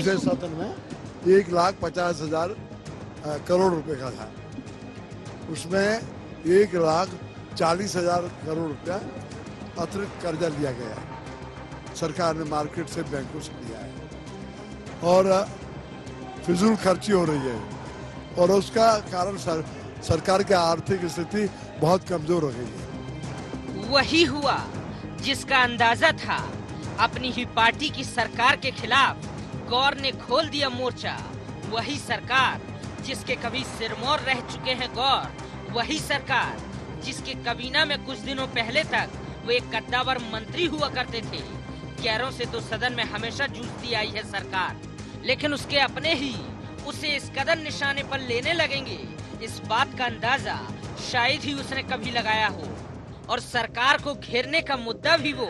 पिछले सत्र में 1,50,000 करोड़ रुपए का था। उसमें 1,40,000 करोड़ रुपया अतिरिक्त कर्जा लिया गया है। सरकार ने मार्केट से, बैंकों से लिया है और फिजूल खर्ची हो रही है और उसका कारण सरकार की आर्थिक स्थिति बहुत कमजोर हो गई है। वही हुआ जिसका अंदाजा था। अपनी ही पार्टी की सरकार के खिलाफ गौर ने खोल दिया मोर्चा। वही सरकार जिसके कभी सिरमौर रह चुके हैं गौर, वही सरकार जिसके कबीना में कुछ दिनों पहले तक वो एक कद्दावर मंत्री हुआ करते थे। गैरों से तो सदन में हमेशा जूझती आई है सरकार, लेकिन उसके अपने ही उसे इस कदर निशाने पर लेने लगेंगे, इस बात का अंदाजा शायद ही उसने कभी लगाया हो। और सरकार को घेरने का मुद्दा भी वो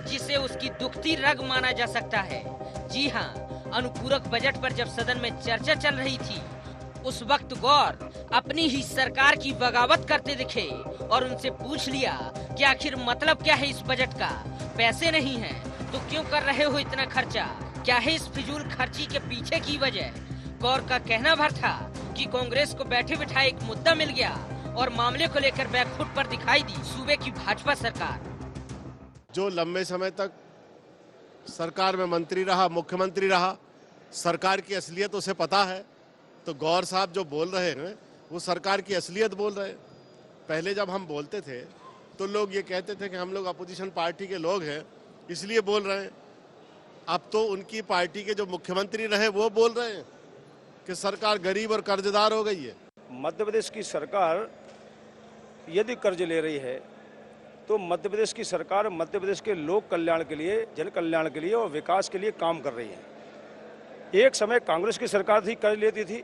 जिसे उसकी दुखती रग माना जा सकता है। जी हाँ, अनुपूरक बजट पर जब सदन में चर्चा चल रही थी, उस वक्त गौर अपनी ही सरकार की बगावत करते दिखे और उनसे पूछ लिया कि आखिर मतलब क्या है इस बजट का। पैसे नहीं है तो क्यों कर रहे हो इतना खर्चा? क्या है इस फिजूल खर्ची के पीछे की वजह? गौर का कहना भर था कि कांग्रेस को बैठे बिठाए एक मुद्दा मिल गया और मामले को लेकर बैकफुट पर दिखाई दी सूबे की भाजपा सरकार। जो लंबे समय तक सरकार में मंत्री रहा, मुख्यमंत्री रहा, सरकार की असलियत उसे पता है। तो गौर साहब जो बोल रहे हैं वो सरकार की असलियत बोल रहे हैं। पहले जब हम बोलते थे तो लोग ये कहते थे कि हम लोग अपोजिशन पार्टी के लोग हैं इसलिए बोल रहे हैं। अब तो उनकी पार्टी के जो मुख्यमंत्री रहे वो बोल रहे हैं कि सरकार गरीब और कर्जदार हो गई है। मध्य प्रदेश की सरकार यदि कर्ज ले रही है तो मध्य प्रदेश की सरकार मध्य प्रदेश के लोक कल्याण के लिए, जन कल्याण के लिए और विकास के लिए काम कर रही है। एक समय कांग्रेस की सरकार थी, कर्ज लेती थी,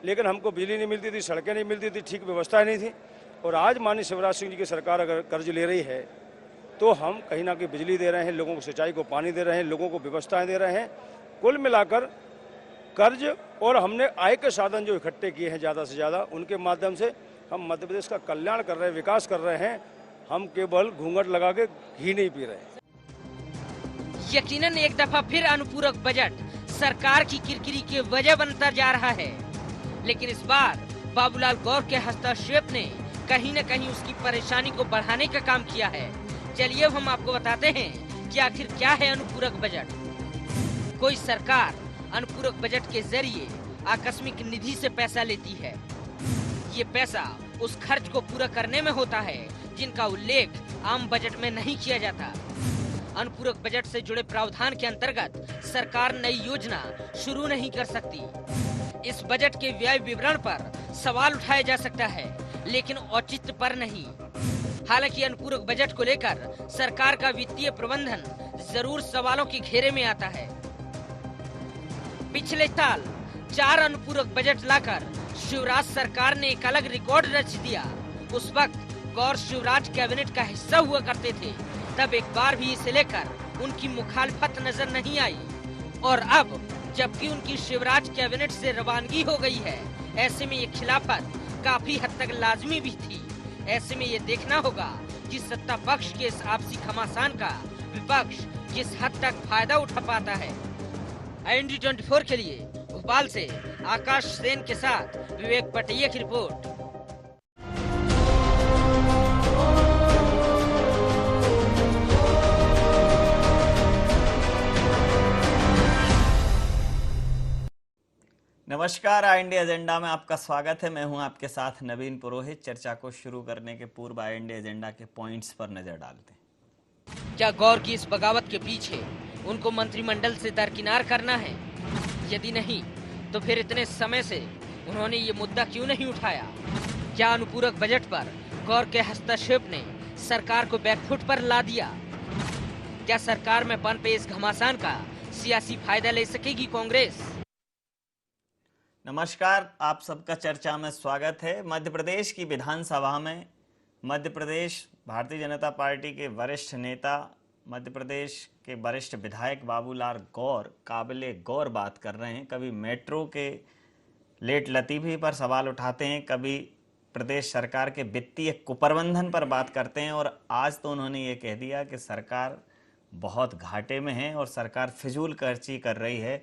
लेकिन हमको बिजली नहीं मिलती थी, सड़कें नहीं मिलती थी, ठीक व्यवस्था नहीं थी। और आज माननीय शिवराज सिंह जी की सरकार अगर कर्ज ले रही है तो हम कहीं ना कहीं बिजली दे रहे हैं, लोगों को सिंचाई को पानी दे रहे हैं, लोगों को व्यवस्थाएं दे रहे हैं। कुल मिलाकर कर्ज और हमने आय के साधन जो इकट्ठे किए हैं ज़्यादा से ज़्यादा, उनके माध्यम से हम मध्य प्रदेश का कल्याण कर रहे हैं, विकास कर रहे हैं। हम केवल घूंघट लगा के घी नहीं पी रहे। यकीनन एक दफा फिर अनुपूरक बजट सरकार की किरकिरी की वजह बनता जा रहा है, लेकिन इस बार बाबूलाल गौर के हस्तक्षेप ने कहीं न कहीं उसकी परेशानी को बढ़ाने का काम किया है। चलिए अब हम आपको बताते हैं कि आखिर क्या है अनुपूरक बजट। कोई सरकार अनुपूरक बजट के जरिए आकस्मिक निधि से पैसा लेती है। ये पैसा उस खर्च को पूरा करने में होता है जिनका उल्लेख आम बजट में नहीं किया जाता। अनुपूरक बजट से जुड़े प्रावधान के अंतर्गत सरकार नई योजना शुरू नहीं कर सकती। इस बजट के व्यय विवरण पर सवाल उठाया जा सकता है, लेकिन औचित्य पर नहीं। हालांकि अनुपूरक बजट को लेकर सरकार का वित्तीय प्रबंधन जरूर सवालों के घेरे में आता है। पिछले साल 4 अनुपूरक बजट लाकर शिवराज सरकार ने एक अलग रिकॉर्ड रच दिया। उस वक्त गौर शिवराज कैबिनेट का हिस्सा हुआ करते थे, तब एक बार भी इसे लेकर उनकी मुखालफत नजर नहीं आई। और अब जबकि उनकी शिवराज कैबिनेट से रवानगी हो गई है, ऐसे में ये खिलाफत काफी हद तक लाजमी भी थी। ऐसे में ये देखना होगा कि सत्ता पक्ष के इस आपसी घमासान का विपक्ष किस हद तक फायदा उठा पाता है। IND 24 के लिए भोपाल से आकाश सेन के साथ विवेक पटिया की रिपोर्ट। नमस्कार, IND एजेंडा में आपका स्वागत है। मैं हूं आपके साथ नवीन पुरोहित। चर्चा को शुरू करने के पूर्व IND एजेंडा के पॉइंट्स पर नजर डालते हैं। क्या गौर की इस बगावत के पीछे उनको मंत्रिमंडल से दरकिनार करना है? यदि नहीं तो फिर इतने समय से उन्होंने ये मुद्दा क्यों नहीं उठाया? क्या अनुपूरक बजट पर गौर के हस्तक्षेप ने सरकार को बैकफुट पर ला दिया? क्या सरकार में पनपे इस घमासान का सियासी फायदा ले सकेगी कांग्रेस? नमस्कार, आप सबका चर्चा में स्वागत है। मध्य प्रदेश की विधानसभा में मध्य प्रदेश भारतीय जनता पार्टी के वरिष्ठ नेता, मध्य प्रदेश के वरिष्ठ विधायक बाबूलाल गौर काबिले गौर बात कर रहे हैं। कभी मेट्रो के लेट लतीफ़ी पर सवाल उठाते हैं, कभी प्रदेश सरकार के वित्तीय कुप्रबंधन पर बात करते हैं, और आज तो उन्होंने ये कह दिया कि सरकार बहुत घाटे में है और सरकार फिजूल खर्ची कर रही है।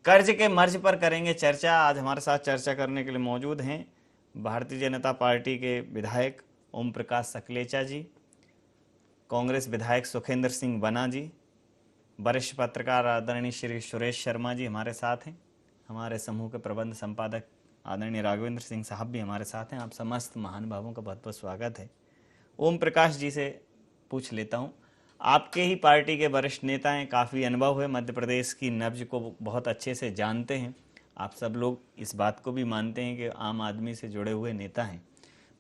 कर्ज के मर्ज पर करेंगे चर्चा। आज हमारे साथ चर्चा करने के लिए मौजूद हैं भारतीय जनता पार्टी के विधायक ओम प्रकाश सकलेचा जी, कांग्रेस विधायक सुखेंद्र सिंह बना जी, वरिष्ठ पत्रकार आदरणीय श्री सुरेश शर्मा जी हमारे साथ हैं, हमारे समूह के प्रबंध संपादक आदरणीय राघवेंद्र सिंह साहब भी हमारे साथ हैं। आप समस्त महानुभावों का बहुत बहुत स्वागत है। ओम प्रकाश जी से पूछ लेता हूं, आपके ही पार्टी के वरिष्ठ नेता हैं, काफ़ी अनुभव है, मध्य प्रदेश की नब्ज को बहुत अच्छे से जानते हैं। आप सब लोग इस बात को भी मानते हैं कि आम आदमी से जुड़े हुए नेता हैं।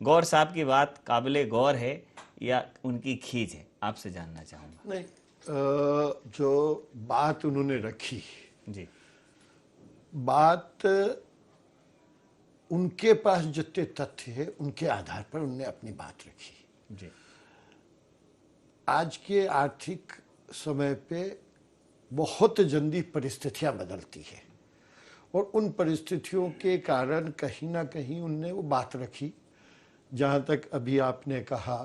गौर साहब की बात काबिले गौर है या उनकी खींच है, आपसे जानना चाहूँगा। नहीं, जो बात उन्होंने रखी जी, बात उनके पास जितने तथ्य है उनके आधार पर उन्होंने अपनी बात रखी। जी, आज के आर्थिक समय पे बहुत जल्दी परिस्थितियां बदलती है और उन परिस्थितियों के कारण कहीं ना कहीं उनने वो बात रखी। जहाँ तक अभी आपने कहा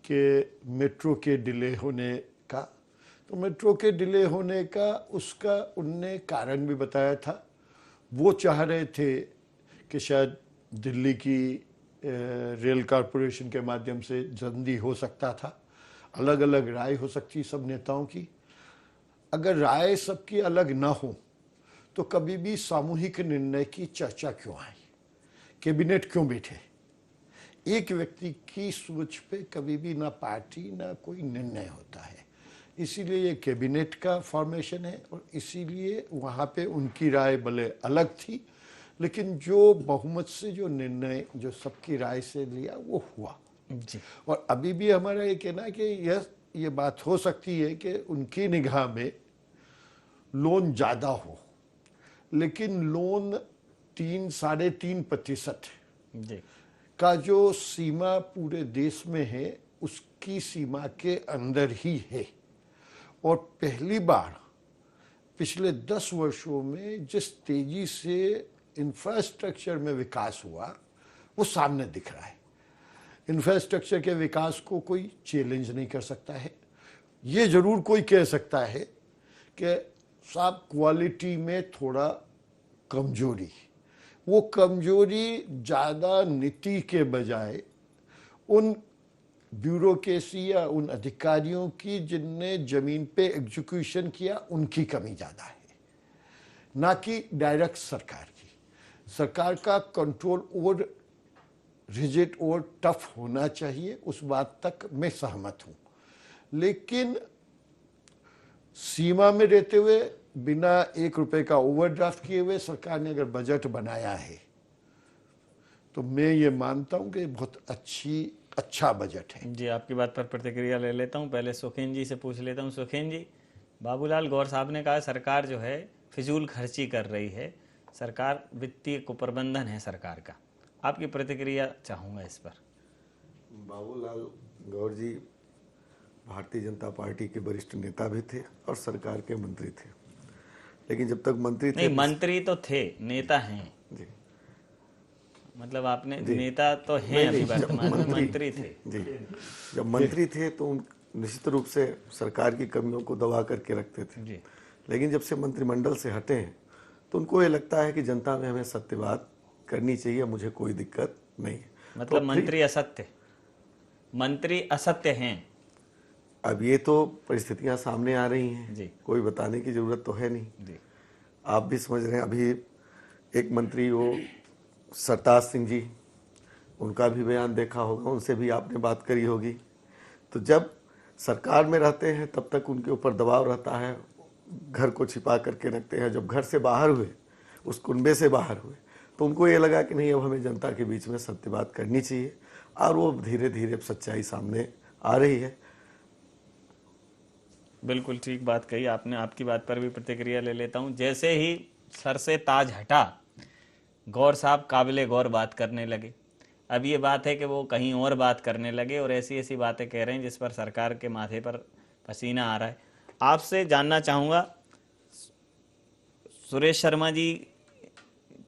कि मेट्रो के डिले होने का, तो मेट्रो के डिले होने का उसका उनने कारण भी बताया था। वो चाह रहे थे कि शायद दिल्ली की रेल कॉरपोरेशन के माध्यम से जल्दी हो सकता था। अलग अलग राय हो सकती सब नेताओं की। अगर राय सबकी अलग ना हो तो कभी भी सामूहिक निर्णय की चर्चा क्यों आई, कैबिनेट क्यों बैठे? एक व्यक्ति की सोच पे कभी भी ना पार्टी ना कोई निर्णय होता है। इसीलिए ये कैबिनेट का फॉर्मेशन है और इसीलिए वहाँ पे उनकी राय भले अलग थी, लेकिन जो बहुमत से जो निर्णय जो सबकी राय से लिया वो हुआ जी। और अभी भी हमारा ये कहना है कि ये बात हो सकती है कि उनकी निगाह में लोन ज़्यादा हो, लेकिन लोन 3-3.5% जी, का जो सीमा पूरे देश में है उसकी सीमा के अंदर ही है। और पहली बार पिछले 10 वर्षों में जिस तेजी से इंफ्रास्ट्रक्चर में विकास हुआ वो सामने दिख रहा है। इंफ्रास्ट्रक्चर के विकास को कोई चैलेंज नहीं कर सकता है। ये जरूर कोई कह सकता है कि साहब क्वालिटी में थोड़ा कमजोरी, वो कमजोरी ज़्यादा नीति के बजाय उन ब्यूरोक्रेसी या उन अधिकारियों की जिनने ज़मीन पे एग्जीक्यूशन किया उनकी कमी ज़्यादा है, ना कि डायरेक्ट सरकार की। सरकार का कंट्रोल और रिजिड और टफ होना चाहिए, उस बात तक मैं सहमत हूँ। लेकिन सीमा में रहते हुए बिना 1 रुपए का ओवरड्राफ्ट किए हुए सरकार ने अगर बजट बनाया है तो मैं ये मानता हूँ कि बहुत अच्छा बजट है। जी, आपकी बात पर प्रतिक्रिया ले लेता हूँ। पहले सुखेन जी से पूछ लेता हूँ। सुखेन जी, बाबूलाल गौर साहब ने कहा सरकार जो है फिजूल खर्ची कर रही है, सरकार वित्तीय कुप्रबंधन है सरकार का। आपकी प्रतिक्रिया चाहूँगा इस पर। बाबूलाल गौर जी भारतीय जनता पार्टी के वरिष्ठ नेता भी थे और सरकार के मंत्री थे, लेकिन जब तक मंत्री थे, नहीं, मंत्री तो थे, नेता हैं जी, मतलब आपने नेता तो हैं अभी वर्तमान में, मंत्री थे जी। जब मंत्री थे तो निश्चित रूप से सरकार की कमियों को दबा करके रखते थे जी। लेकिन जब से मंत्रिमंडल से हटे हैं तो उनको ये लगता है कि जनता में हमें सत्यवाद करनी चाहिए, मुझे कोई दिक्कत नहीं है। मतलब तो मंत्री असत्य हैं। अब ये तो परिस्थितियां सामने आ रही हैं जी। कोई बताने की जरूरत तो है नहीं जी। आप भी समझ रहे हैं। अभी एक मंत्री वो सरताज सिंह जी, उनका भी बयान देखा होगा, उनसे भी आपने बात करी होगी। तो जब सरकार में रहते हैं तब तक उनके ऊपर दबाव रहता है, घर को छिपा करके रखते हैं। जब घर से बाहर हुए, उस कुनबे से बाहर हुए, तो उनको ये लगा कि नहीं, अब हमें जनता के बीच में सत्य बात करनी चाहिए और वो धीरे धीरे सच्चाई सामने आ रही है। बिल्कुल ठीक बात कही आपने। आपकी बात पर भी प्रतिक्रिया ले लेता हूं। जैसे ही सर से ताज हटा, गौर साहब काबिले गौर बात करने लगे। अब ये बात है कि वो कहीं और बात करने लगे और ऐसी ऐसी बातें कह रहे हैं जिस पर सरकार के माथे पर पसीना आ रहा है। आपसे जानना चाहूँगा, सुरेश शर्मा जी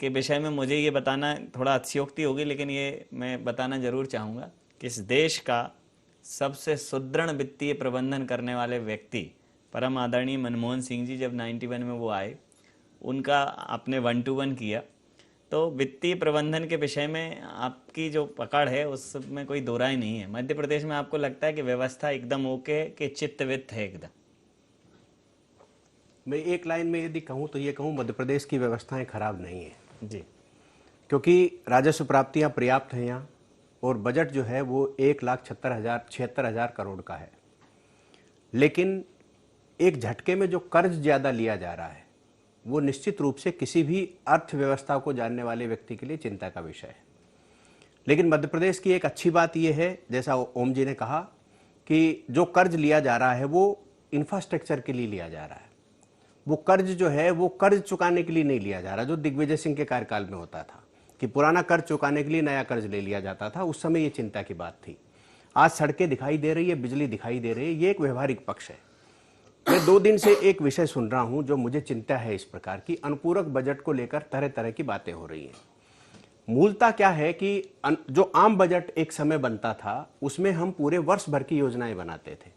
के विषय में मुझे ये बताना थोड़ा अतिशयोक्ति होगी, लेकिन ये मैं बताना जरूर चाहूँगा कि इस देश का सबसे सुदृढ़ वित्तीय प्रबंधन करने वाले व्यक्ति परम आदरणीय मनमोहन सिंह जी जब 91 में वो आए उनका आपने 1-to-1 किया। तो वित्तीय प्रबंधन के विषय में आपकी जो पकड़ है उसमें कोई दो राय नहीं है। मध्य प्रदेश में आपको लगता है कि व्यवस्था एकदम ओके कि चित्तवित्त है एकदम? मैं एक लाइन में यदि कहूँ तो ये कहूँ, मध्य प्रदेश की व्यवस्थाएं खराब नहीं है जी। क्योंकि राजस्व प्राप्तियां पर्याप्त हैं यहाँ, और बजट जो है वो 1,76,000 करोड़ का है। लेकिन एक झटके में जो कर्ज ज़्यादा लिया जा रहा है वो निश्चित रूप से किसी भी अर्थव्यवस्था को जानने वाले व्यक्ति के लिए चिंता का विषय है। लेकिन मध्य प्रदेश की एक अच्छी बात यह है, जैसा ओम जी ने कहा, कि जो कर्ज लिया जा रहा है वो इंफ्रास्ट्रक्चर के लिए लिया जा रहा है। वो कर्ज जो है वो कर्ज चुकाने के लिए नहीं लिया जा रहा, जो दिग्विजय सिंह के कार्यकाल में होता था कि पुराना कर्ज चुकाने के लिए नया कर्ज ले लिया जाता था। उस समय ये चिंता की बात थी। आज सड़कें दिखाई दे रही है, बिजली दिखाई दे रही है, ये एक व्यवहारिक पक्ष है। मैं 2 दिन से एक विषय सुन रहा हूं जो मुझे चिंता है इस प्रकार की, अनुपूरक बजट को लेकर तरह तरह की बातें हो रही हैं। मूलतः क्या है कि जो आम बजट एक समय बनता था उसमें हम पूरे वर्ष भर की योजनाएं बनाते थे,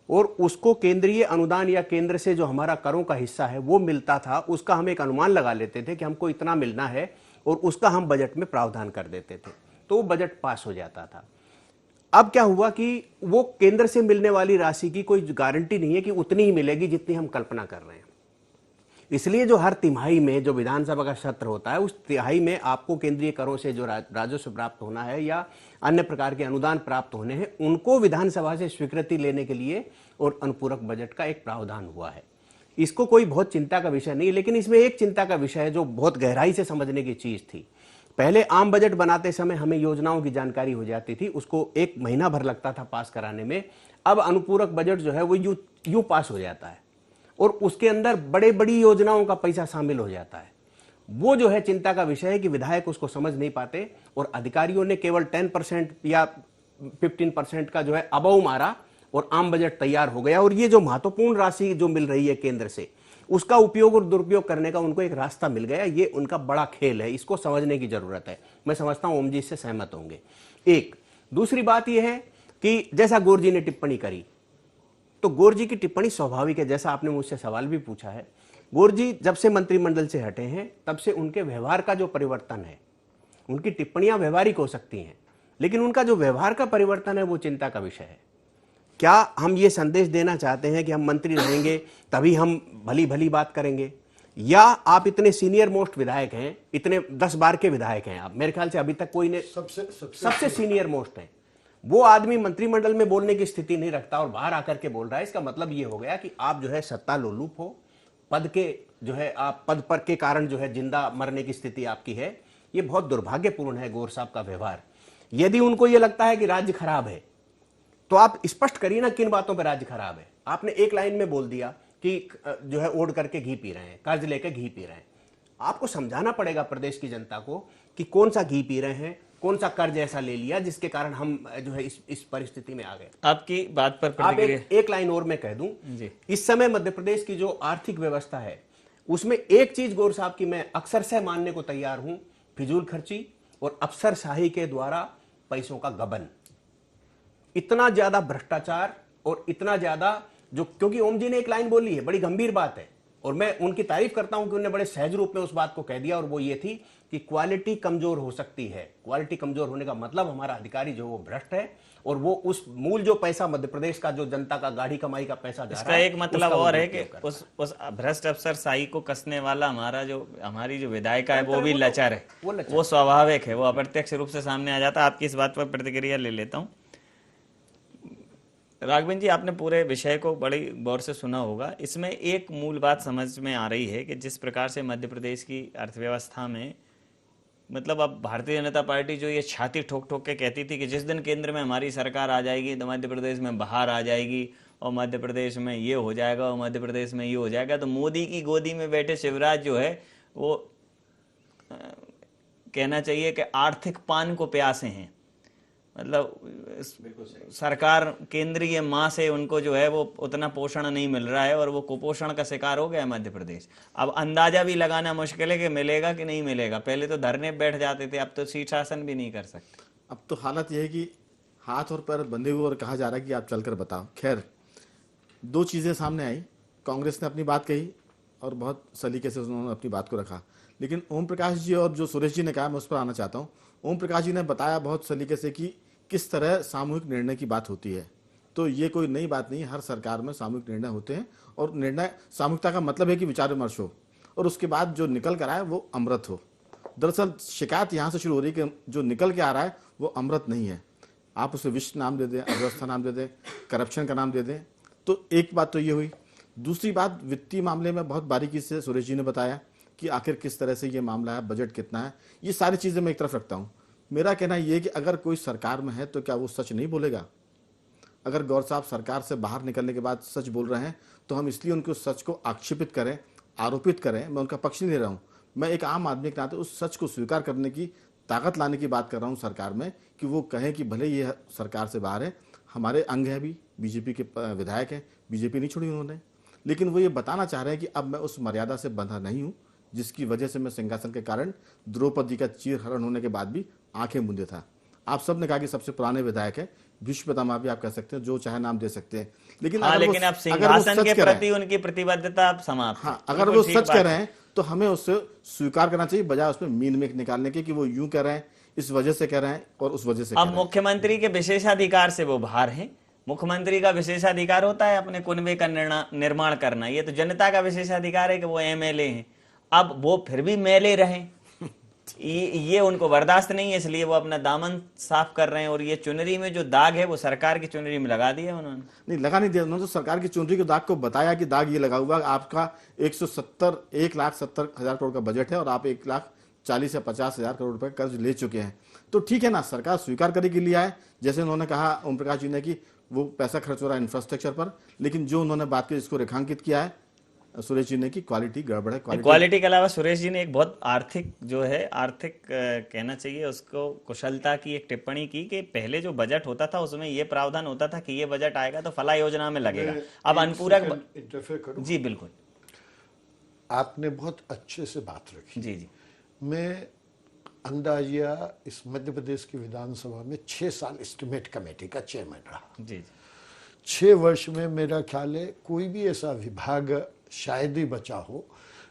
और उसको केंद्रीय अनुदान या केंद्र से जो हमारा करों का हिस्सा है वो मिलता था, उसका हम एक अनुमान लगा लेते थे कि हमको इतना मिलना है, और उसका हम बजट में प्रावधान कर देते थे, तो वो बजट पास हो जाता था। अब क्या हुआ कि वो केंद्र से मिलने वाली राशि की कोई गारंटी नहीं है कि उतनी ही मिलेगी जितनी हम कल्पना कर रहे हैं। इसलिए जो हर तिमाही में जो विधानसभा का सत्र होता है, उस तिमाही में आपको केंद्रीय करों से जो राजस्व प्राप्त होना है या अन्य प्रकार के अनुदान प्राप्त होने हैं, उनको विधानसभा से स्वीकृति लेने के लिए और अनुपूरक बजट का एक प्रावधान हुआ है। इसको कोई बहुत चिंता का विषय नहीं, लेकिन इसमें एक चिंता का विषय है जो बहुत गहराई से समझने की चीज थी। पहले आम बजट बनाते समय हमें योजनाओं की जानकारी हो जाती थी, उसको 1 महीना भर लगता था पास कराने में। अब अनुपूरक बजट जो है वो यूं पास हो जाता है, और उसके अंदर बड़ी योजनाओं का पैसा शामिल हो जाता है। वो जो है चिंता का विषय है कि विधायक उसको समझ नहीं पाते, और अधिकारियों ने केवल 10% या 15% का जो है अबव मारा और आम बजट तैयार हो गया। और ये जो महत्वपूर्ण राशि जो मिल रही है केंद्र से, उसका उपयोग और दुरुपयोग करने का उनको एक रास्ता मिल गया। ये उनका बड़ा खेल है, इसको समझने की जरूरत है। मैं समझता हूं ओम जी इससे सहमत होंगे। एक दूसरी बात यह है कि जैसा गौर जी ने टिप्पणी करी, तो गौर जी की टिप्पणी स्वाभाविक है। जैसा आपने मुझसे सवाल भी पूछा है, गौर जी जब से मंत्रिमंडल से हटे हैं तब से उनके व्यवहार का जो परिवर्तन है, उनकी टिप्पणियां व्यवहारिक हो सकती हैं, लेकिन उनका जो व्यवहार का परिवर्तन है वो चिंता का विषय है। क्या हम ये संदेश देना चाहते हैं कि हम मंत्री रहेंगे तभी हम भली भली बात करेंगे, या आप इतने सीनियर मोस्ट विधायक हैं, इतने 10 बार के विधायक हैं आप, मेरे ख्याल से अभी तक कोई ने सबसे सीनियर मोस्ट है, वो आदमी मंत्रिमंडल में बोलने की स्थिति नहीं रखता और बाहर आकर के बोल रहा है। इसका मतलब ये हो गया कि आप जो है सत्ता लोलुप हो, पद के जो है आप पद पर के कारण जो है जिंदा मरने की स्थिति आपकी है। ये बहुत दुर्भाग्यपूर्ण है गौर साहब का व्यवहार। यदि उनको ये लगता है कि राज्य खराब है तो आप स्पष्ट करिए ना किन बातों पर राज्य खराब है। आपने एक लाइन में बोल दिया कि जो है ओढ़ करके घी पी रहे हैं, कर्ज लेकर घी पी रहे हैं। आपको समझाना पड़ेगा प्रदेश की जनता को कि कौन सा घी पी रहे हैं, कौन सा कर्ज ऐसा ले लिया जिसके कारण हम जो है इस परिस्थिति में आ गए। आपकी बात पर आप एक लाइन और मैं कह दूं जी। इस समय मध्य प्रदेश की जो आर्थिक व्यवस्था है उसमें एक चीज गौर साहब की मैं अक्सर से मानने को तैयार हूं, फिजूल खर्ची और अफसरशाही के द्वारा पैसों का गबन। इतना ज्यादा भ्रष्टाचार और इतना ज्यादा जो, क्योंकि ओम जी ने एक लाइन बोली है, बड़ी गंभीर बात है और मैं उनकी तारीफ करता हूं कि उन्होंने बड़े सहज रूप में उस बात को कह दिया, और वो ये थी कि क्वालिटी कमजोर हो सकती है। क्वालिटी कमजोर होने का मतलब हमारा अधिकारी जो वो भ्रष्ट है और वो उस मूल जो पैसा मध्य प्रदेश का जो जनता का गाढ़ी कमाई का पैसा जा रहा है, इसका एक मतलब और है कि उस भ्रष्ट अफसरशाही को कसने वाला हमारी जो विधायिका है वो भी लाचार है, वो स्वाभाविक है, वो अप्रत्यक्ष रूप से सामने आ जाता है। आपकी इस बात पर प्रतिक्रिया ले लेता हूँ। राघवेंद्र जी, आपने पूरे विषय को बड़ी गौर से सुना होगा। इसमें एक मूल बात समझ में आ रही है कि जिस प्रकार से मध्य प्रदेश की अर्थव्यवस्था में, मतलब अब भारतीय जनता पार्टी जो ये छाती ठोक ठोक के कहती थी कि जिस दिन केंद्र में हमारी सरकार आ जाएगी तो मध्य प्रदेश में बाहर आ जाएगी और मध्य प्रदेश में ये हो जाएगा और मध्य प्रदेश में ये हो जाएगा, तो मोदी की गोदी में बैठे शिवराज जो है वो कहना चाहिए कि आर्थिक पान को प्यासे हैं। मतलब सरकार केंद्रीय माँ से उनको जो है वो उतना पोषण नहीं मिल रहा है और वो कुपोषण का शिकार हो गया है मध्य प्रदेश। अब अंदाजा भी लगाना मुश्किल है कि मिलेगा कि नहीं मिलेगा। पहले तो धरने बैठ जाते थे, अब तो शीर्षासन भी नहीं कर सकते। अब तो हालत यह है कि हाथ और पैर बंधे हुए और कहा जा रहा है कि आप चलकर बताओ। खैर, 2 चीजें सामने आई। कांग्रेस ने अपनी बात कही और बहुत सलीके से उन्होंने अपनी बात को रखा। लेकिन ओम प्रकाश जी और जो सुरेश जी ने कहा, मैं उस पर आना चाहता हूँ। ओम प्रकाश जी ने बताया बहुत सलीके से कि किस तरह सामूहिक निर्णय की बात होती है। तो ये कोई नई बात नहीं, हर सरकार में सामूहिक निर्णय होते हैं, और निर्णय सामूहिकता का मतलब है कि विचार विमर्श हो और उसके बाद जो निकल कर आए वो अमृत हो। दरअसल शिकायत यहाँ से शुरू हो रही है कि जो निकल के आ रहा है वो अमृत नहीं है। आप उसे विष नाम दे दें, अव्यवस्था नाम दे दें, करप्शन का नाम दे दें। तो एक बात तो ये हुई। दूसरी बात, वित्तीय मामले में बहुत बारीकी से सुरेश जी ने बताया कि आखिर किस तरह से ये मामला है, बजट कितना है, ये सारी चीज़ें मैं एक तरफ रखता हूँ। मेरा कहना ये है कि अगर कोई सरकार में है तो क्या वो सच नहीं बोलेगा? अगर गौर साहब सरकार से बाहर निकलने के बाद सच बोल रहे हैं तो हम इसलिए उनको सच को आक्षेपित करें, आरोपित करें? मैं उनका पक्ष नहीं ले रहा हूँ। मैं एक आम आदमी के नाते उस सच को स्वीकार करने की ताकत लाने की बात कर रहा हूँ सरकार में, कि वो कहें कि भले ये सरकार से बाहर है, हमारे अंग है भी, बीजेपी के विधायक हैं, बीजेपी नहीं छोड़ी उन्होंने, लेकिन वो ये बताना चाह रहे हैं कि अब मैं उस मर्यादा से बंधा नहीं हूँ जिसकी वजह से मैं सिंहासन के कारण द्रौपदी का चीरहरण होने के बाद भी आंखें मूंदे था। आप सब ने कहा कि सबसे पुराने विधायक है, भीष्म पितामह भी आप कह सकते हैं, जो चाहे नाम दे सकते हैं, लेकिन हाँ, लेकिन अब सिंहासन के प्रति उनकी प्रतिबद्धता अब समाप्त। हाँ, अगर वो सच कह रहे हैं तो हमें उससे स्वीकार करना चाहिए, बजाय उसमें मीन मेक निकालने के कि वो यूं कह रहे हैं, इस वजह से कह रहे हैं और उस वजह से। अब मुख्यमंत्री के विशेषाधिकार से वो बाहर हैं। मुख्यमंत्री का विशेषाधिकार होता है अपने कुनबे का निर्माण करना, ये तो जनता का विशेषाधिकार है कि वो एमएलए हैं। अब वो फिर भी मैले रहें, ये उनको बर्दाश्त नहीं है, इसलिए वो अपना दामन साफ कर रहे हैं। और ये चुनरी में जो दाग है वो सरकार की चुनरी में लगा दिया उन्होंने। नहीं, लगा नहीं दिया उन्होंने, तो सरकार की चुनरी के दाग को बताया कि दाग ये लगा हुआ, आपका 1,70,00,000 करोड़ का बजट है और आप 1,40,000 या 50,000 करोड़ रुपए कर्ज ले चुके हैं। तो ठीक है ना, सरकार स्वीकार करे के लिए आए, जैसे उन्होंने कहा ओम प्रकाश जी ने कि वो पैसा खर्च हो रहा है इंफ्रास्ट्रक्चर पर, लेकिन जो उन्होंने बात की जिसको रेखांकित किया है सुरेश जी ने कि क्वालिटी गड़बड़ है। क्वालिटी के अलावा सुरेश जी ने एक बहुत आर्थिक जो है, आर्थिक कहना चाहिए उसको, कुशलता की एक टिप्पणी की कि पहले जो बजट होता था उसमें ये प्रावधान होता था कि ये बजट आएगा तो फला योजना में लगेगा। अब अनुपूरक इंटरफेयर करूं? जी बिल्कुल, आपने बहुत अच्छे से बात रखी। जी जी। मैं अंदाजिया इस मध्य प्रदेश की विधानसभा में 6 साल एस्टिमेट कमेटी का चेयरमैन रहा। जी जी। 6 वर्ष में मेरा ख्याल है कोई भी ऐसा विभाग शायद ही बचा हो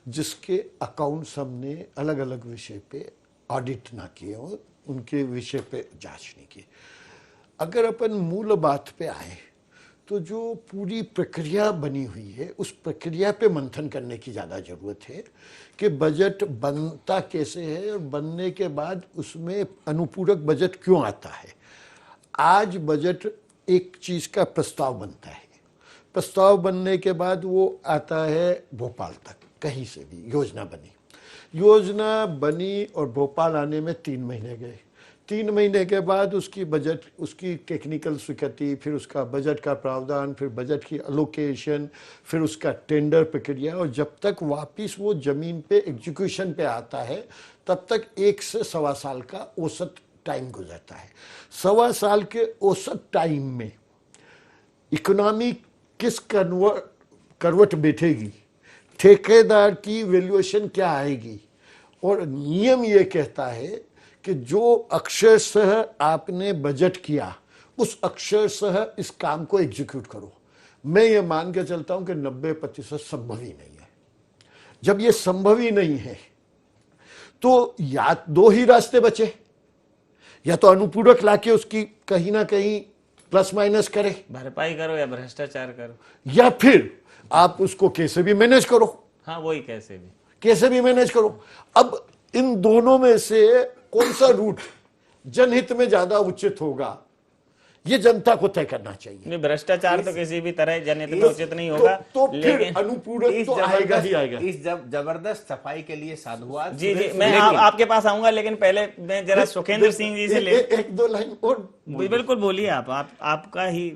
जिसके अकाउंट्स हमने अलग अलग विषय पे ऑडिट ना किए हो, उनके विषय पे जांच नहीं की। अगर अपन मूल बात पे आए तो जो पूरी प्रक्रिया बनी हुई है उस प्रक्रिया पे मंथन करने की ज़्यादा ज़रूरत है कि बजट बनता कैसे है और बनने के बाद उसमें अनुपूरक बजट क्यों आता है। आज बजट एक चीज़ का प्रस्ताव बनता है, प्रस्ताव बनने के बाद वो आता है भोपाल तक, कहीं से भी योजना बनी और भोपाल आने में 3 महीने गए। 3 महीने के बाद उसकी बजट, उसकी टेक्निकल स्वीकृति, फिर उसका बजट का प्रावधान, फिर बजट की अलोकेशन, फिर उसका टेंडर प्रक्रिया, और जब तक वापिस वो जमीन पे एग्जीक्यूशन पे आता है तब तक 1 से 1.25 साल का औसत टाइम गुजरता है। 1.25 साल के औसत टाइम में इकोनॉमी किस करवट बैठेगी, ठेकेदार की वैल्यूएशन क्या आएगी, और नियम ये कहता है कि जो अक्षरशः आपने बजट किया उस अक्षरशः इस काम को एग्जीक्यूट करो। मैं ये मान के चलता हूं कि 90% संभव ही नहीं है। जब ये संभव ही नहीं है तो या 2 ही रास्ते बचे, या तो अनुपूरक लाके उसकी कहीं ना कहीं प्लस माइनस करे, भरपाई करो या भ्रष्टाचार करो, या फिर आप उसको कैसे भी मैनेज करो। हाँ, वही कैसे भी मैनेज करो। अब इन दोनों में से कौन सा रूट जनहित में ज्यादा उचित होगा, ये जनता को तय करना चाहिए। भ्रष्टाचार तो किसी भी तरह जनहित में उचित नहीं होगा, तो फिर अनुपूरक तो आएगा ही आएगा। इस जबरदस्त सफाई के लिए साधुवाद। जी जी, मैं आपके पास आऊंगा, लेकिन पहले मैं जरा सुखेंद्र सिंह जी से ले 1-2 लाइन और बिल्कुल बोलिए। आपका ही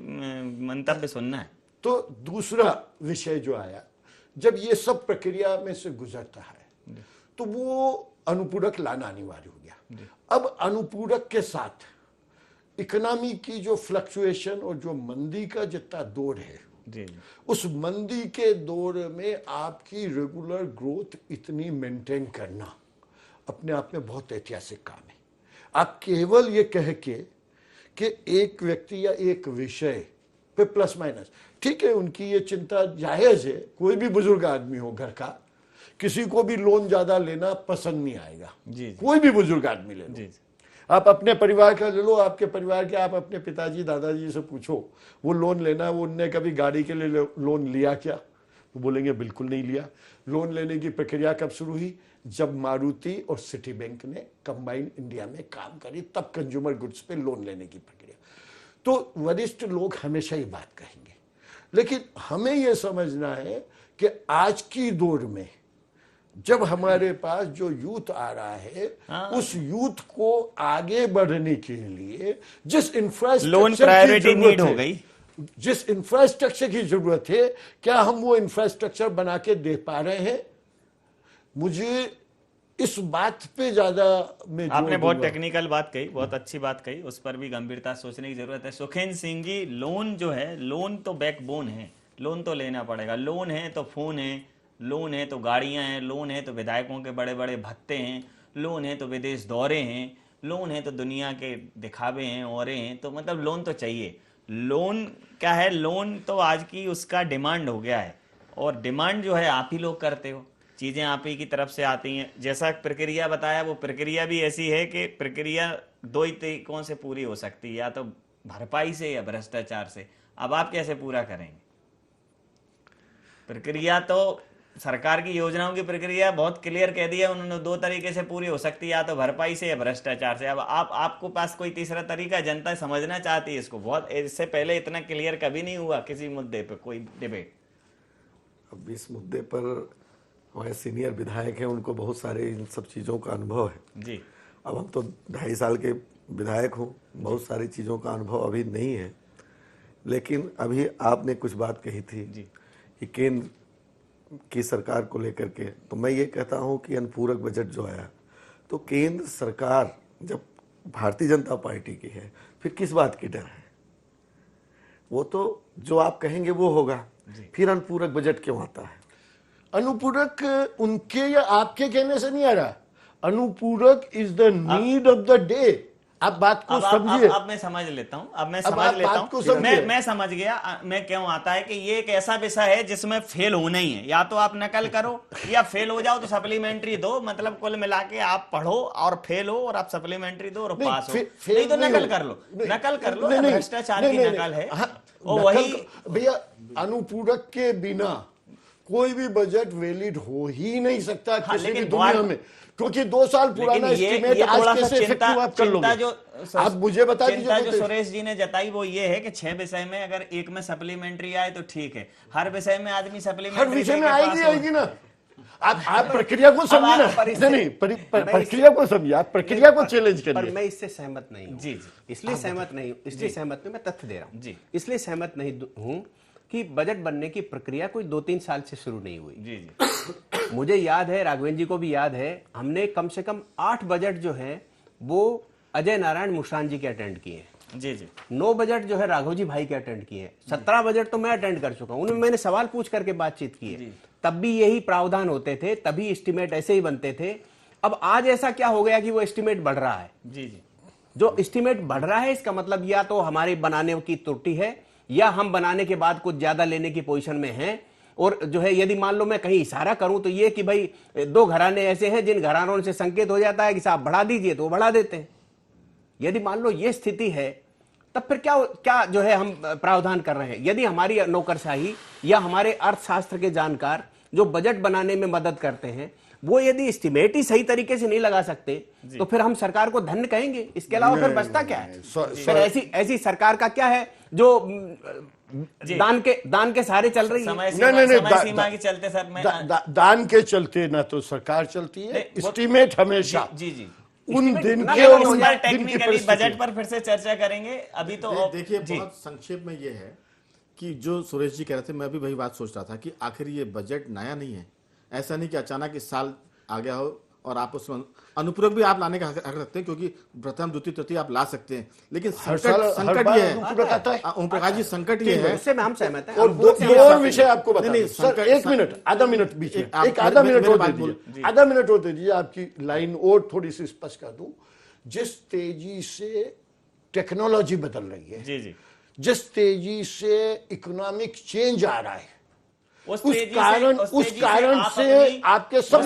मंतव्य सुनना है। तो दूसरा विषय जो आया, जब ये सब प्रक्रिया में से गुजरता है तो वो अनुपूरक लाना अनिवार्य हो गया। अब अनुपूरक के साथ इकोनॉमी की जो फ्लक्चुएशन और जो मंदी का जितना दौर है, उस मंदी के दौर में आपकी रेगुलर ग्रोथ इतनी मेंटेन करना अपने आप में बहुत ऐतिहासिक काम है। आप केवल ये कह के कि एक व्यक्ति या एक विषय पे प्लस माइनस, ठीक है, उनकी ये चिंता जायज है, कोई भी बुजुर्ग आदमी हो घर का किसी को भी लोन ज्यादा लेना पसंद नहीं आएगा। जी। कोई भी बुजुर्ग आदमी ले लो, जी। आप अपने परिवार का ले लो, आपके परिवार के, आप अपने पिताजी दादाजी से पूछो वो लोन लेना, वो उनने कभी गाड़ी के लिए लोन लिया क्या, वो बोलेंगे बिल्कुल नहीं लिया। लोन लेने की प्रक्रिया कब शुरू हुई? जब मारुति और सिटी बैंक ने कंबाइंड इंडिया में काम करी, तब कंज्यूमर गुड्स पे लोन लेने की प्रक्रिया। तो वरिष्ठ लोग हमेशा ये बात कहेंगे, लेकिन हमें यह समझना है कि आज की दौर में जब हमारे पास जो यूथ आ रहा है, उस यूथ को आगे बढ़ने के लिए जिस इंफ्रास्ट्रक्चर की जरूरत है, जिस इंफ्रास्ट्रक्चर की जरूरत है, क्या हम वो इंफ्रास्ट्रक्चर बना के दे पा रहे हैं? मुझे इस बात पे ज्यादा में आपने बहुत टेक्निकल बात कही, बहुत अच्छी बात कही, उस पर भी गंभीरता सोचने की जरूरत है। सुखेंद्र सिंह जी, लोन जो है, लोन तो बैकबोन है, लोन तो लेना पड़ेगा। लोन है तो फोन है, लोन है तो गाड़ियां हैं, लोन है तो विधायकों के बड़े बड़े भत्ते हैं, लोन है तो विदेश दौरे हैं, लोन है तो दुनिया के दिखावे हैं, और हैं, तो मतलब लोन तो चाहिए। लोन क्या है? लोन तो आज की उसका डिमांड हो गया है, और डिमांड जो है आप ही लोग करते हो, चीजें आप ही की तरफ से आती हैं। जैसा प्रक्रिया बताया, वो प्रक्रिया भी ऐसी है कि प्रक्रिया दो ही तरीकों से पूरी हो सकती है, या तो भरपाई से या भ्रष्टाचार से। अब आप कैसे पूरा करेंगे? प्रक्रिया तो सरकार की योजनाओं की प्रक्रिया बहुत क्लियर कह दिया उन्होंने, दो तरीके से पूरी हो सकती है, या तो भरपाई से या भ्रष्टाचार से। अब आपको पास कोई तीसरा तरीका? जनता समझना चाहती है इसको। बहुत इससे पहले इतना क्लियर कभी नहीं हुआ किसी मुद्दे पे कोई डिबेट। अब इस मुद्दे पर हमारे सीनियर विधायक हैं, उनको बहुत सारे इन सब चीज़ों का अनुभव है जी। अब हम तो 2.5 साल के विधायक हूँ, बहुत सारी चीज़ों का अनुभव अभी नहीं है। लेकिन अभी आपने कुछ बात कही थी जी कि केंद्र की सरकार को लेकर के, तो मैं ये कहता हूँ कि अनुपूरक बजट जो आया, तो केंद्र सरकार जब भारतीय जनता पार्टी की है, फिर किस बात की डर है? वो तो जो आप कहेंगे वो होगा। फिर अनुपूरक बजट क्यों आता है? अनुपूरक उनके या आपके कहने से नहीं आ रहा, अनुपूरक is the need of the day. आप बात को समझिए। अब मैं समझ लेता हूँ, अब मैं समझ लेता हूँ, मैं समझ गया मैं क्यों आता है कि ये एक ऐसा विषय है जिसमें फेल होना ही है। या तो आप नकल करो या फेल हो जाओ तो सप्लीमेंट्री दो, मतलब कुल मिला के आप पढ़ो और फेल हो और आप सप्लीमेंट्री दो और पास हो। नहीं तो नकल कर लो, नकल कर लो, भ्रष्टाचार की नकल है। और वही भैया, अनुपूरक के बिना कोई भी बजट वैलिड हो ही नहीं सकता किसी भी दुनिया में, क्योंकि 2 साल पुराना एस्टीमेट आज कैसे इफेक्टिव आप कर लोगे? आप मुझे बता दीजिए। चिंता जो सुरेश जी ने जताई वो ये है कि 6 विषय में अगर एक में सप्लीमेंट्री आए तो ठीक है, हर विषय में आदमी सप्लीमेंट्री हर विषय में आएगी ना। आप प्रक्रिया को समझिए ना, नहीं प्रक्रिया को समझिए, आप प्रक्रिया को चैलेंज करिए। पर मैं इससे सहमत नहीं हूं। जी इसलिए सहमत नहीं हूं, इसलिए सहमत नहीं, मैं तथ्य दे रहा हूं जी। इसलिए सहमत नहीं हूं कि बजट बनने की प्रक्रिया कोई 2-3 साल से शुरू नहीं हुई। जी जी। मुझे याद है, राघवेंद्र जी को भी याद है, हमने कम से कम 8 बजट जो है वो अजय नारायण मुस्कान जी के अटेंड किए हैं। जी जी। 9 बजट जो है राघव जी भाई के अटेंड किए हैं। 17 बजट तो मैं अटेंड कर चुका हूं, उनमें मैंने सवाल पूछ करके बातचीत की है। तब भी यही प्रावधान होते थे, तभी एस्टीमेट ऐसे ही बनते थे। अब आज ऐसा क्या हो गया कि वो एस्टीमेट बढ़ रहा है? जी जी। जो एस्टीमेट बढ़ रहा है इसका मतलब या तो हमारे बनाने की त्रुटि है, या हम बनाने के बाद कुछ ज्यादा लेने की पोजीशन में हैं। और जो है, यदि मान लो मैं कहीं इशारा करूं तो ये कि भाई 2 घराने ऐसे हैं जिन घरानों से संकेत हो जाता है कि साहब बढ़ा दीजिए, तो वो बढ़ा देते हैं। यदि मान लो ये स्थिति है, तब फिर क्या जो है हम प्रावधान कर रहे हैं? यदि हमारी नौकरशाही या हमारे अर्थशास्त्र के जानकार जो बजट बनाने में मदद करते हैं, वो यदि एस्टीमेट ही सही तरीके से नहीं लगा सकते, तो फिर हम सरकार को धन्य कहेंगे? इसके अलावा फिर बचता क्या है? फिर ऐसी सरकार का क्या है जो दान के सहारे चल रही है? समय सीमा के चलते सर, मैं दान के चलते ना तो सरकार चलती है, एस्टीमेट हमेशा जी जी उन दिन के टेक्निकली बजट पर फिर से चर्चा करेंगे। अभी तो देखिए, बहुत संक्षेप में ये है कि जो सुरेश जी कह रहे थे, मैं भी वही बात सोच रहा था कि आखिर ये बजट नया नहीं है। ऐसा नहीं कि अचानक इस साल आ गया हो और आप उसमें अनुपूरक भी आप लाने का हक रखते हैं, क्योंकि प्रथम द्वितीय तृतीय आप ला सकते हैं। लेकिन संकट ये है, ओम प्रकाश जी, संकट ये है, उससे हम सहमत हैं। और 2 विषय आपको बता दें सर, 1 मिनट, आधा मिनट बीच में, एक आधा मिनट और दे दीजिए, आपकी लाइन और थोड़ी सी स्पष्ट कर दूं। जिस तेजी से टेक्नोलॉजी बदल रही है, जी जी, जिस तेजी से इकोनॉमिक चेंज आ रहा है, उस कारण से आपके सब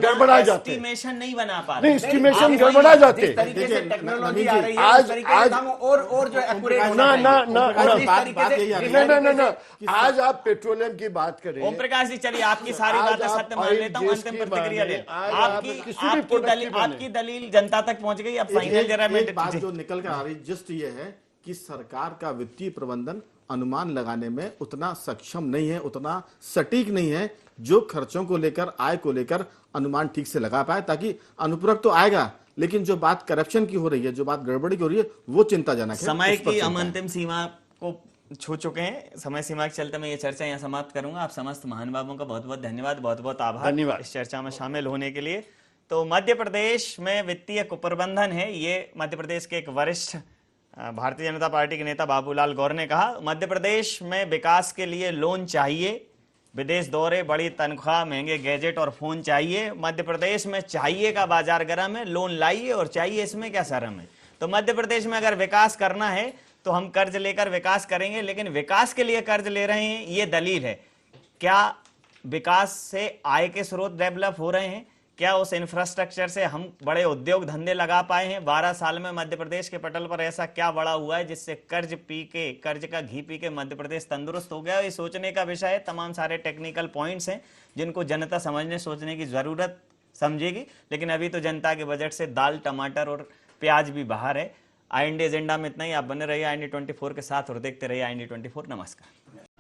गड़बड़ा जाते हैं। एस्टिमेशन नहीं बना पा नहीं, रहे। एस्टिमेशन गड़बड़ा जाते जिस तरीके से टेक्नोलॉजी आ रही है आज- उस तरीके से हम और जो एक्यूरेट होना ना ना चाहिए। ना और जिस बात- तरीके बात से- यही आ रही जिस है। तरीके ना से- आज आप पेट्रोलियम की बात करें, ओम प्रकाश जी चलिए आपकी सारी आज बातें आप सत्य मान ऑयल लेता हूं, गैस अंतिम की प्रतिक्रिया माने, ले। आज आप आपकी किसी भी प्रोडक्ट की माने। आपकी दलील जनता तक पहुंच गई। अब फाइनल जरा मैं एक बात जो निकल कर आ रही जस्ट ये है कि सरकार का वित्तीय प्रबंधन अनुमान लगाने में उतना सक्षम नहीं है, उतना सटीक नहीं है जो खर्चों को लेकर, आय को लेकर अनुमान ठीक से लगा पाए, ताकि अनुपूरक तो आएगा लेकिन जो बात करप्शन की हो रही है, जो बात गड़बड़ी की हो रही है, वो चिंताजनक है। समय उस पर की चिंता हम है। अंतिम सीमा को छू चुके हैं। समय सीमा के चलते मैं ये चर्चा यहाँ समाप्त करूंगा। आप समस्त महानुभावों का बहुत बहुत धन्यवाद, बहुत बहुत आभार धन्यवाद। इस चर्चा में शामिल होने के लिए। तो मध्य प्रदेश में वित्तीय कुप्रबंधन है, ये मध्य प्रदेश के एक वरिष्ठ भारतीय जनता पार्टी के नेता बाबूलाल गौर ने कहा। मध्य प्रदेश में विकास के लिए लोन चाहिए, विदेश दौरे, बड़ी तनख्वाह, महंगे गैजेट और फोन चाहिए। मध्य प्रदेश में चाहिए का बाजार गर्म है, लोन लाइए और चाहिए, इसमें क्या शर्म है। तो मध्य प्रदेश में अगर विकास करना है तो हम कर्ज लेकर विकास करेंगे, लेकिन विकास के लिए कर्ज ले रहे हैं ये दलील है। क्या विकास से आय के स्रोत डेवलप हो रहे हैं? क्या उस इंफ्रास्ट्रक्चर से हम बड़े उद्योग धंधे लगा पाए हैं? 12 साल में मध्य प्रदेश के पटल पर ऐसा क्या बड़ा हुआ है जिससे कर्ज का घी पी के मध्य प्रदेश तंदुरुस्त हो गया? ये सोचने का विषय है। तमाम सारे टेक्निकल पॉइंट्स हैं जिनको जनता समझने सोचने की जरूरत समझेगी, लेकिन अभी तो जनता के बजट से दाल, टमाटर और प्याज भी बाहर है। IND एजेंडा में इतना ही। आप बने रहिए IND 24 के साथ और देखते रहिए IND 24। नमस्कार।